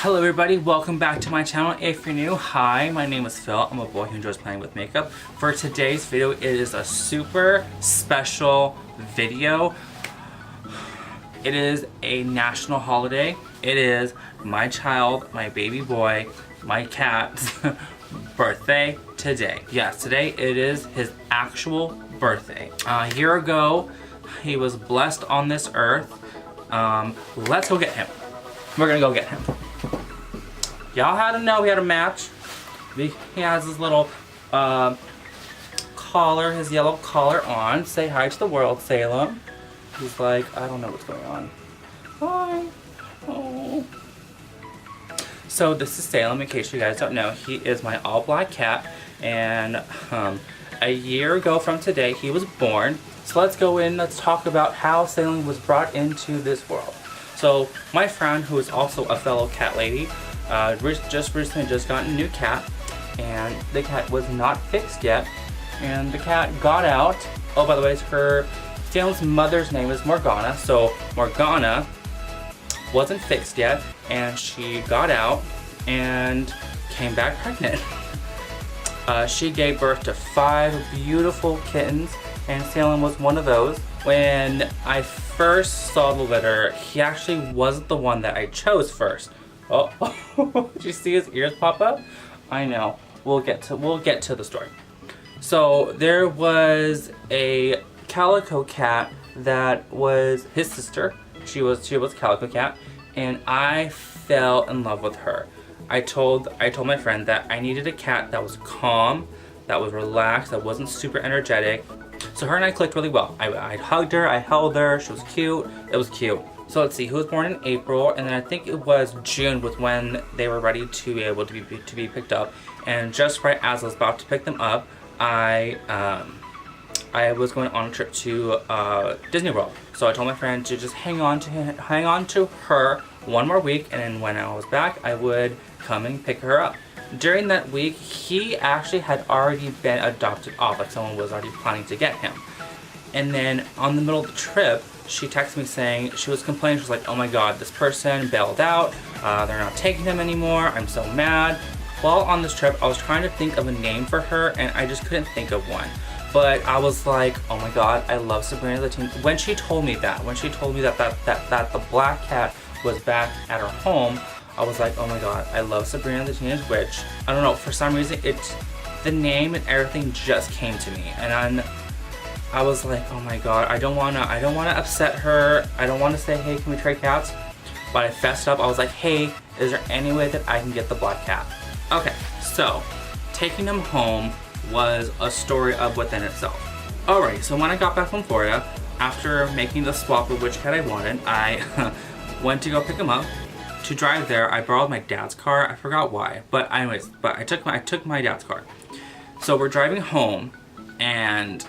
Hello everybody, welcome back to my channel. If you're new, hi, my name is Phil. I'm a boy who enjoys playing with makeup. For today's video, it is a super special video. It is a national holiday. It is my child, my baby boy, my cat's birthday today. Yes, today it is his actual birthday. A year ago, he was blessed on this earth. Let's go get him. We're gonna go get him. Y'all had to know he had a match. He has his little collar, his yellow collar on. Say hi to the world, Salem. He's like, I don't know what's going on. Hi. Oh. So this is Salem, in case you guys don't know. He is my all-black cat, and a year ago from today, he was born. So let's go in, let's talk about how Salem was brought into this world. So my friend, who is also a fellow cat lady, just recently got a new cat, and the cat was not fixed yet, and the cat got out. Oh, by the way, Salem's mother's name is Morgana, so Morgana wasn't fixed yet, and she got out and came back pregnant. She gave birth to 5 beautiful kittens, and Salem was one of those. When I first saw the litter, he actually wasn't the one that I chose first. Oh, did you see his ears pop up? I know. We'll get to the story. So there was a calico cat that was his sister. She was a calico cat, and I fell in love with her. I told my friend that I needed a cat that was calm, that was relaxed, that wasn't super energetic. So her and I clicked really well. I hugged her, I held her, she was cute, it was cute. So let's see, he was born in April, and then I think it was June was when they were ready to be able to be picked up. And just right as I was about to pick them up, I was going on a trip to Disney World. So I told my friend to just hang on to her one more week, and then when I was back, I would come and pick her up. During that week, he actually had already been adopted off, like someone was already planning to get him. And then on the middle of the trip, she texted me saying, she was complaining, she was like, oh my god, this person bailed out, they're not taking him anymore, I'm so mad. While on this trip, I was trying to think of a name for her, and I just couldn't think of one. But I was like, oh my god, I love Sabrina the Teen. When she told me that the black cat was back at her home, I was like, oh my god, I love Sabrina the Teenage Witch. I don't know, for some reason, the name and everything just came to me, and I was like, oh my god, I don't wanna upset her. I don't wanna say, hey, can we trade cats? But I fessed up. I was like, hey, is there any way that I can get the black cat? Okay, so taking him home was a story of within itself. Alright, so when I got back from Florida, after making the swap of which cat I wanted, I went to go pick him up. To drive there, I borrowed my dad's car. I forgot why, but anyways, I took my dad's car. So we're driving home, and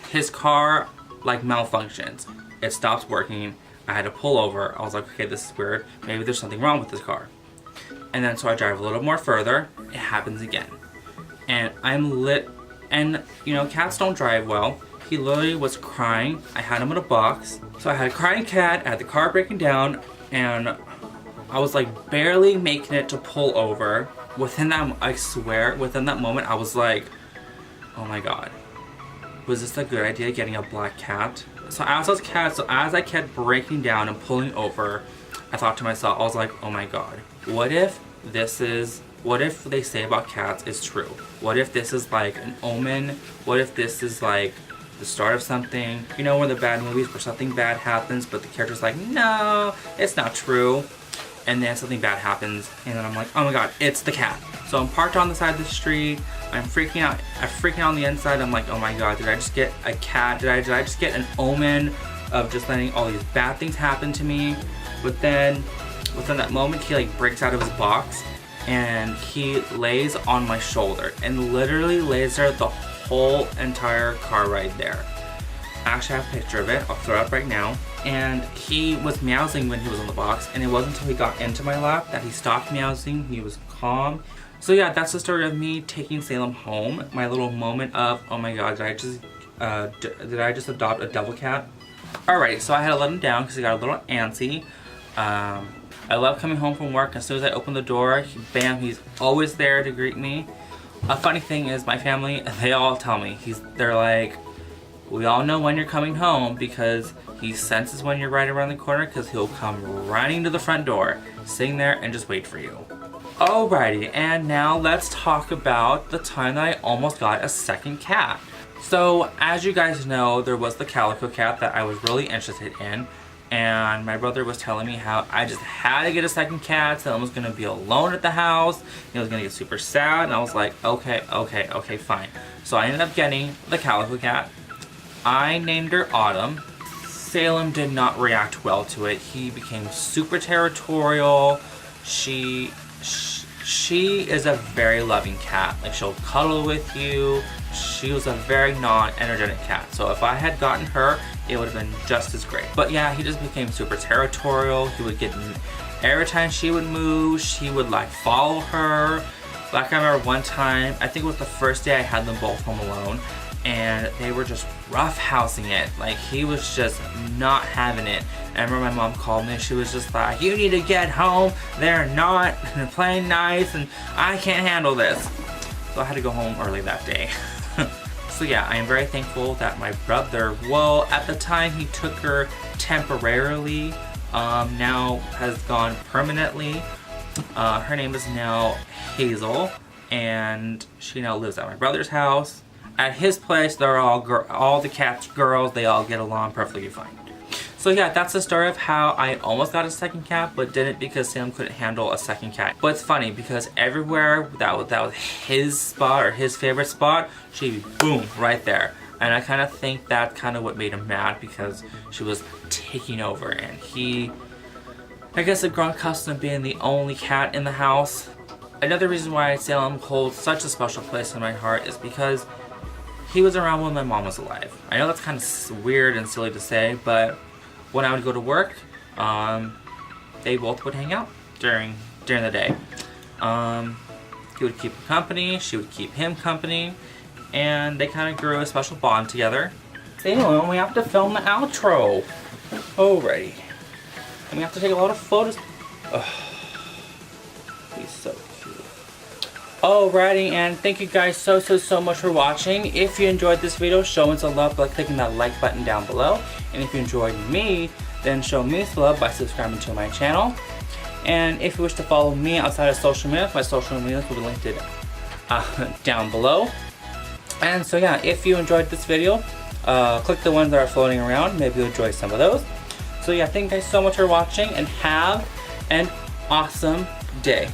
his car like malfunctions. It stops working. I had to pull over. I was like, okay, this is weird. Maybe there's something wrong with this car. And then so I drive a little more further. It happens again. And and you know, cats don't drive well. He literally was crying. I had him in a box. So I had a crying cat, I had the car breaking down, and I was like barely making it to pull over. I swear, within that moment, I was like, oh my god. Was this a good idea, getting a black cat? So as I kept breaking down and pulling over, I thought to myself, I was like, oh my god, what if they say about cats is true? What if this is like an omen? What if this is like the start of something? You know, one of the bad movies where something bad happens, but the character's like, no, it's not true. And then something bad happens, and then I'm like, oh my god, it's the cat. So I'm parked on the side of the street. I'm freaking out. On the inside. I'm like, oh my god, did I just get a cat? Did I just get an omen of just letting all these bad things happen to me? But then, within that moment, he like breaks out of his box, and he lays on my shoulder, and literally lays there the whole entire car ride there. I actually have a picture of it. I'll throw it up right now. And he was meowsing when he was on the box, and it wasn't until he got into my lap that he stopped meowsing. He was calm. So yeah, that's the story of me taking Salem home. My little moment of, oh my god, did I just adopt a devil cat? Alright, so I had to let him down because he got a little antsy. I love coming home from work. As soon as I open the door, bam, he's always there to greet me. A funny thing is my family, they all tell me, they're like, we all know when you're coming home because he senses when you're right around the corner because he'll come running to the front door, sitting there and just wait for you. Alrighty, and now let's talk about the time that I almost got a second cat. So as you guys know, there was the calico cat that I was really interested in. And my brother was telling me how I just had to get a second cat. Salem was gonna be alone at the house. He was gonna get super sad. And I was like, okay, fine. So I ended up getting the calico cat. I named her Autumn. Salem did not react well to it. He became super territorial. She is a very loving cat. Like, she'll cuddle with you. She was a very non-energetic cat. So if I had gotten her, it would have been just as great. But yeah, he just became super territorial. He would get, every time she would move, she would like follow her. Like, I remember one time, I think it was the first day I had them both home alone, and they were just roughhousing it. Like, he was just not having it. And I remember my mom called me and she was just like, you need to get home. They're not playing nice and I can't handle this. So I had to go home early that day. So yeah, I am very thankful that my brother, well, at the time he took her temporarily, now has gone permanently. Her name is now Hazel, and she now lives at my brother's house. At his place, they're all the cats girls. They all get along perfectly fine. So yeah, that's the story of how I almost got a second cat, but didn't because Salem couldn't handle a second cat. But it's funny because everywhere that was his spot or his favorite spot, she'd be boom, right there. And I kind of think that's kind of what made him mad because she was taking over, and he, I guess, had grown accustomed to being the only cat in the house. Another reason why Salem holds such a special place in my heart is because he was around when my mom was alive. I know that's kind of weird and silly to say, but when I would go to work, they both would hang out during the day. He would keep her company, she would keep him company, and they kind of grew a special bond together. Salem, we have to film the outro. Alrighty. And we have to take a lot of photos. Oh, he's so cute. Alrighty, and thank you guys so much for watching. If you enjoyed this video, show me some love by clicking that like button down below. And if you enjoyed me, then show me some love by subscribing to my channel. And if you wish to follow me outside of social media, my social media will be linked down below. And so yeah, if you enjoyed this video, click the ones that are floating around. Maybe you'll enjoy some of those. So yeah, thank you guys so much for watching, and have an awesome day.